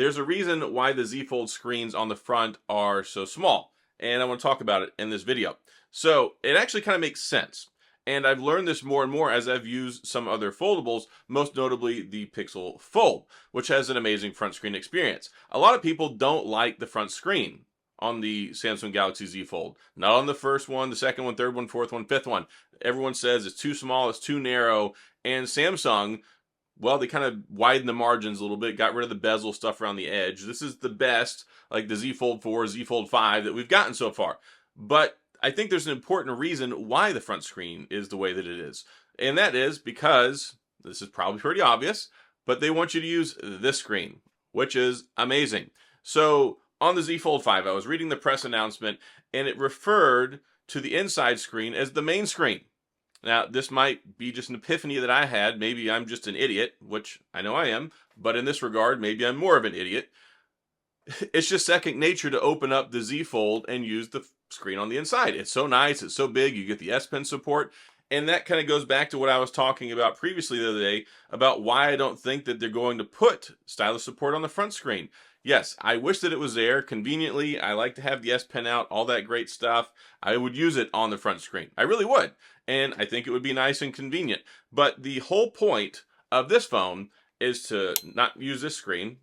there's a reason why the Z Fold screens on the front are so small, and I want to talk about it in this video. So it actually kind of makes sense. And I've learned this more and more as I've used some other foldables, most notably the Pixel Fold, which has an amazing front screen experience. A lot of people don't like the front screen on the Samsung Galaxy Z Fold. Not on the first one, the second one, third one, fourth one, fifth one. Everyone says it's too small, it's too narrow, and Samsung, well, they kind of widened the margins a little bit, got rid of the bezel stuff around the edge. This is the best, like the Z Fold 4, Z Fold 5 that we've gotten so far. But I think there's an important reason why the front screen is the way that it is. And that is because, this is probably pretty obvious, but they want you to use this screen, which is amazing. So on the Z Fold 5, I was reading the press announcement, and it referred to the inside screen as the main screen. Now, this might be just an epiphany that I had. Maybe I'm just an idiot, which I know I am, but in this regard, maybe I'm more of an idiot. It's just second nature to open up the Z Fold and use the screen on the inside. It's so nice, it's so big, you get the S Pen support, and that kind of goes back to what I was talking about previously the other day about why I don't think that they're going to put stylus support on the front screen. Yes, I wish that it was there conveniently. I like to have the S Pen out, all that great stuff. I would use it on the front screen. I really would. And I think it would be nice and convenient. But the whole point of this phone is to not use this screen,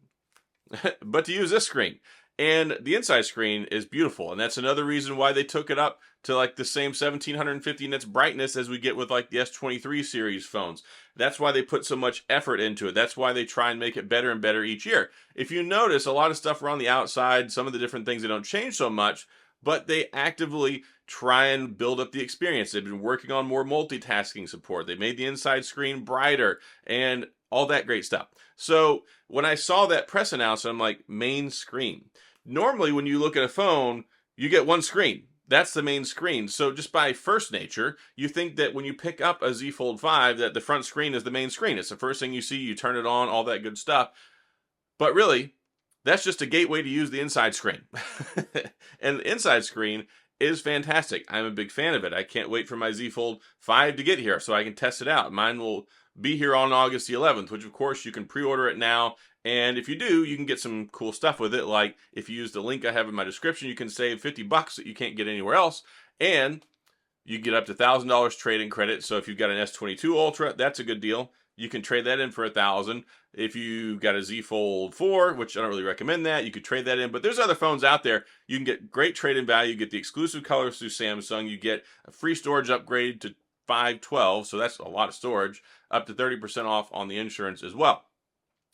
but to use this screen. And the inside screen is beautiful. And that's another reason why they took it up to like the same 1750 nits brightness as we get with like the S23 series phones. That's why they put so much effort into it. That's why they try and make it better and better each year. If you notice, a lot of stuff around the outside, some of the different things, they don't change so much, but they actively try and build up the experience. They've been working on more multitasking support. They made the inside screen brighter and all that great stuff. So when I saw that press announcement, I'm like, main screen. Normally, when you look at a phone, you get one screen. That's the main screen. So just by first nature, you think that when you pick up a Z Fold 5, that the front screen is the main screen. It's the first thing you see, you turn it on, all that good stuff. But really, that's just a gateway to use the inside screen. And the inside screen is fantastic. I'm a big fan of it. I can't wait for my Z Fold 5 to get here so I can test it out. Mine will be here on August the 11th, which of course you can pre-order it now. And if you do, you can get some cool stuff with it. Like if you use the link I have in my description, you can save $50 that you can't get anywhere else. And you get up to $1,000 trade-in credit. So if you've got an S22 Ultra, that's a good deal. You can trade that in for $1,000. If you got a Z Fold 4, which I don't really recommend that, you could trade that in. But there's other phones out there. You can get great trade-in value. You get the exclusive colors through Samsung. You get a free storage upgrade to 512. So that's a lot of storage. Up to 30% off on the insurance as well.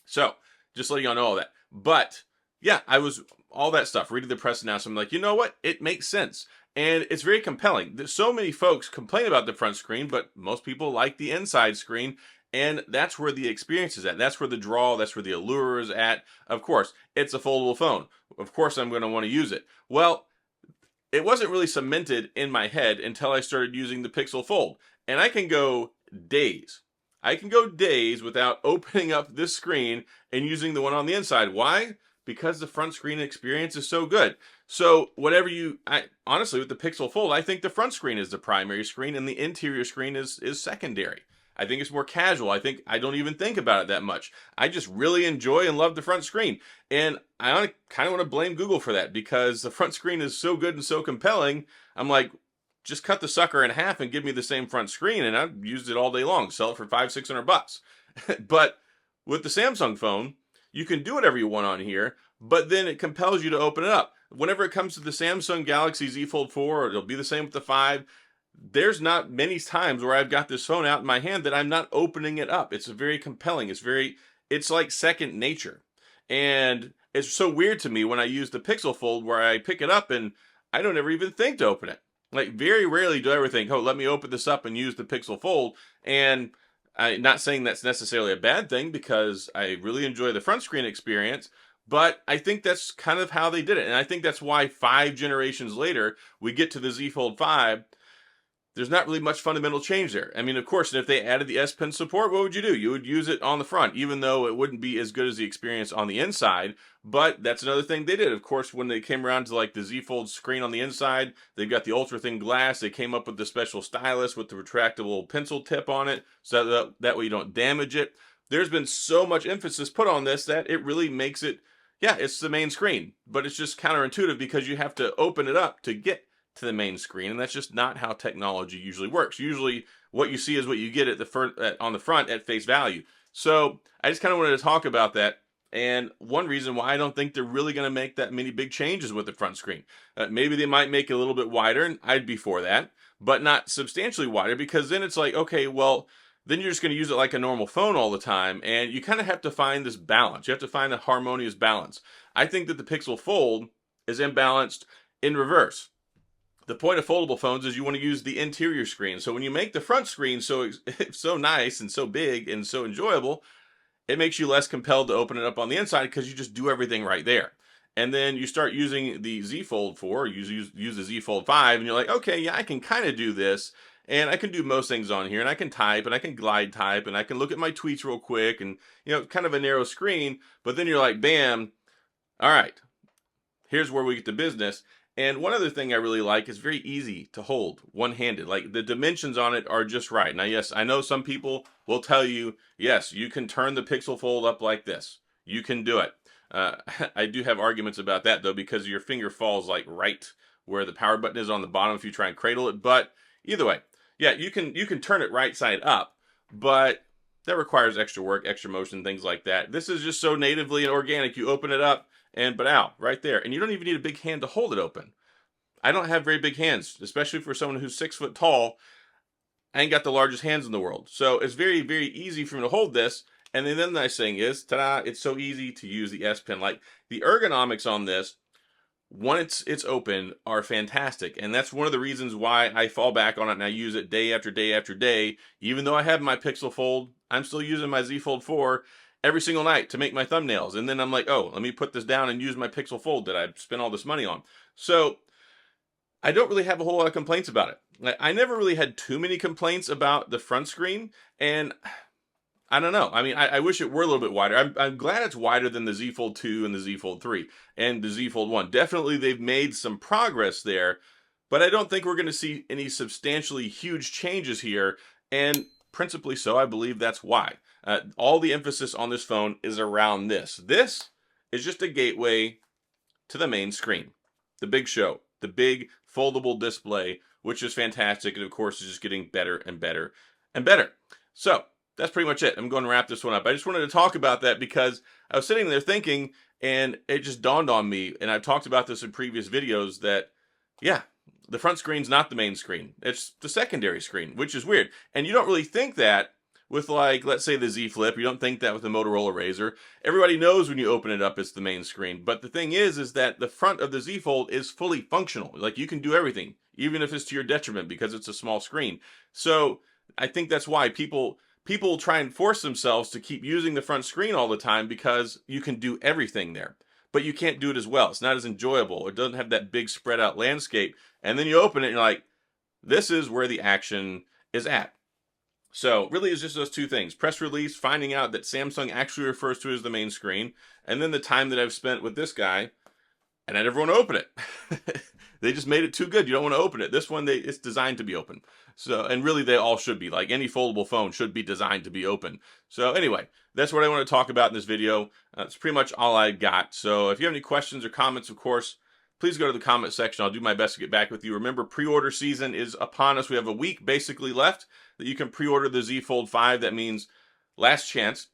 So just letting y'all know all that. But yeah, I was all that stuff, reading the press announcement. I'm like, you know what? It makes sense. And it's very compelling. There's so many folks complain about the front screen, but most people like the inside screen. And that's where the experience is at. That's where the draw, that's where the allure is at. Of course, it's a foldable phone. Of course, I'm going to want to use it. Well, it wasn't really cemented in my head until I started using the Pixel Fold. And I can go days. I can go days without opening up this screen and using the one on the inside. Why? Because the front screen experience is so good. So whatever honestly, with the Pixel Fold, I think the front screen is the primary screen and the interior screen is secondary. I think it's more casual. I don't even think about it that much. I just really enjoy and love the front screen. And I kind of want to blame Google for that because the front screen is so good and so compelling. I'm like, just cut the sucker in half and give me the same front screen, and I've used it all day long. Sell it for $500-600. But with the Samsung phone, you can do whatever you want on here, but then it compels you to open it up. Whenever it comes to the Samsung Galaxy Z Fold 4, or it'll be the same with the 5, there's not many times where I've got this phone out in my hand that I'm not opening it up. It's very compelling. It's like second nature. And it's so weird to me when I use the Pixel Fold where I pick it up and I don't ever even think to open it. Like very rarely do I ever think, oh, let me open this up and use the Pixel Fold. And I'm not saying that's necessarily a bad thing because I really enjoy the front screen experience, but I think that's kind of how they did it. And I think that's why 5 generations later, we get to the Z Fold 5. There's not really much fundamental change there. I mean, of course, if they added the S Pen support, what would you do? You would use it on the front, even though it wouldn't be as good as the experience on the inside. But that's another thing they did. Of course, when they came around to like the Z Fold screen on the inside, they've got the ultra thin glass. They came up with the special stylus with the retractable pencil tip on it, so that way you don't damage it. There's been so much emphasis put on this that it really makes it yeah, it's the main screen, but it's just counterintuitive because you have to open it up to get to the main screen, and that's just not how technology usually works. Usually, what you see is what you get at on the front at face value. So I just kind of wanted to talk about that. And one reason why I don't think they're really going to make that many big changes with the front screen. Maybe they might make it a little bit wider, and I'd be for that, but not substantially wider, because then it's like, okay, well, then you're just going to use it like a normal phone all the time, and you kind of have to find this balance. You have to find a harmonious balance. I think that the Pixel Fold is imbalanced in reverse. The point of foldable phones is you want to use the interior screen. So when you make the front screen so nice and so big and so enjoyable, it makes you less compelled to open it up on the inside because you just do everything right there. And then you start using the Z Fold 4, use the Z Fold 5, and you're like, okay, yeah, I can kind of do this. And I can do most things on here, and I can type, and I can glide type, and I can look at my tweets real quick, and, you know, kind of a narrow screen. But then you're like, bam, all right, here's where we get to business. And one other thing I really like is very easy to hold one-handed. Like, the dimensions on it are just right. Now, yes, I know some people will tell you, yes, you can turn the Pixel Fold up like this. You can do it. I do have arguments about that, though, because your finger falls like right where the power button is on the bottom if you try and cradle it. But either way, yeah, you can turn it right side up, but that requires extra work, extra motion, things like that. This is just so natively and organic. You open it up, and but out right there, and you don't even need a big hand to hold it open. I don't have very big hands, especially for someone who's 6 foot tall. I ain't got the largest hands in the world, so it's very, very easy for me to hold this. And then the nice thing is, ta-da! It's so easy to use the S Pen. Like, the ergonomics on this, once it's open, are fantastic, and that's one of the reasons why I fall back on it and I use it day after day after day. Even though I have my Pixel Fold, I'm still using my Z Fold 4 every single night to make my thumbnails. And then I'm like, oh, let me put this down and use my Pixel Fold that I've spent all this money on. So I don't really have a whole lot of complaints about it. Like, I never really had too many complaints about the front screen, and I don't know. I mean, I wish it were a little bit wider. I'm glad it's wider than the Z Fold 2 and the Z Fold 3 and the Z Fold 1. Definitely they've made some progress there, but I don't think we're going to see any substantially huge changes here, and principally so, I believe that's why. All the emphasis on this phone is around this. This is just a gateway to the main screen, the big show, the big foldable display, which is fantastic, and of course is just getting better and better and better. So that's pretty much it. I'm going to wrap this one up. I just wanted to talk about that because I was sitting there thinking, and it just dawned on me, and I've talked about this in previous videos, that, yeah, the front screen's not the main screen. It's the secondary screen, which is weird. And you don't really think that with, like, let's say the Z Flip. You don't think that with the Motorola Razr. Everybody knows when you open it up, it's the main screen. But the thing is that the front of the Z Fold is fully functional. Like, you can do everything, even if it's to your detriment, because it's a small screen. So I think that's why people try and force themselves to keep using the front screen all the time, because you can do everything there. But you can't do it as well. It's not as enjoyable. It doesn't have that big spread out landscape. And then you open it and you're like, this is where the action is at. So really it's just those two things. Press release, finding out that Samsung actually refers to it as the main screen, and then the time that I've spent with this guy, and I never want to open it. They just made it too good. You don't want to open it. This one, it's designed to be open. So, and really they all should be. Like, any foldable phone should be designed to be open. So anyway, that's what I want to talk about in this video. That's pretty much all I got. So if you have any questions or comments, of course, please go to the comment section. I'll do my best to get back with you. Remember, pre-order season is upon us. We have a week basically left that you can pre-order the Z Fold 5. That means last chance.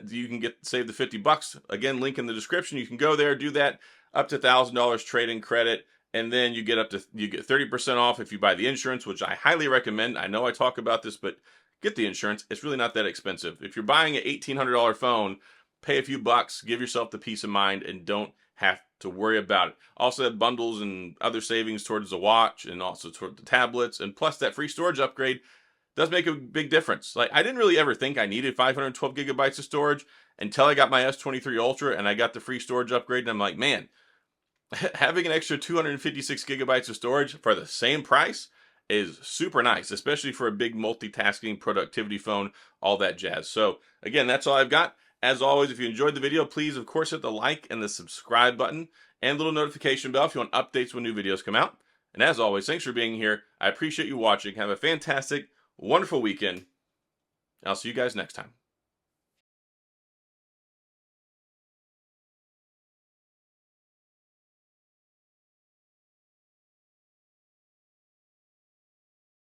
You can save the $50. Again, link in the description. You can go there, do that, up to $1,000 trade-in credit, and then you get 30% off if you buy the insurance, which I highly recommend. I know I talk about this, but get the insurance. It's really not that expensive. If you're buying an $1,800 phone, pay a few bucks, give yourself the peace of mind, and don't have to worry about it. Also have bundles and other savings towards the watch and also toward the tablets, and plus that free storage upgrade does make a big difference. Like, I didn't really ever think I needed 512 gigabytes of storage until I got my S23 Ultra and I got the free storage upgrade, and I'm like, man, having an extra 256 gigabytes of storage for the same price is super nice, especially for a big multitasking productivity phone, all that jazz. So again, that's all I've got. As always, if you enjoyed the video, please, of course, hit the like and the subscribe button and little notification bell if you want updates when new videos come out. And as always, thanks for being here. I appreciate you watching. Have a fantastic, wonderful weekend. I'll see you guys next time.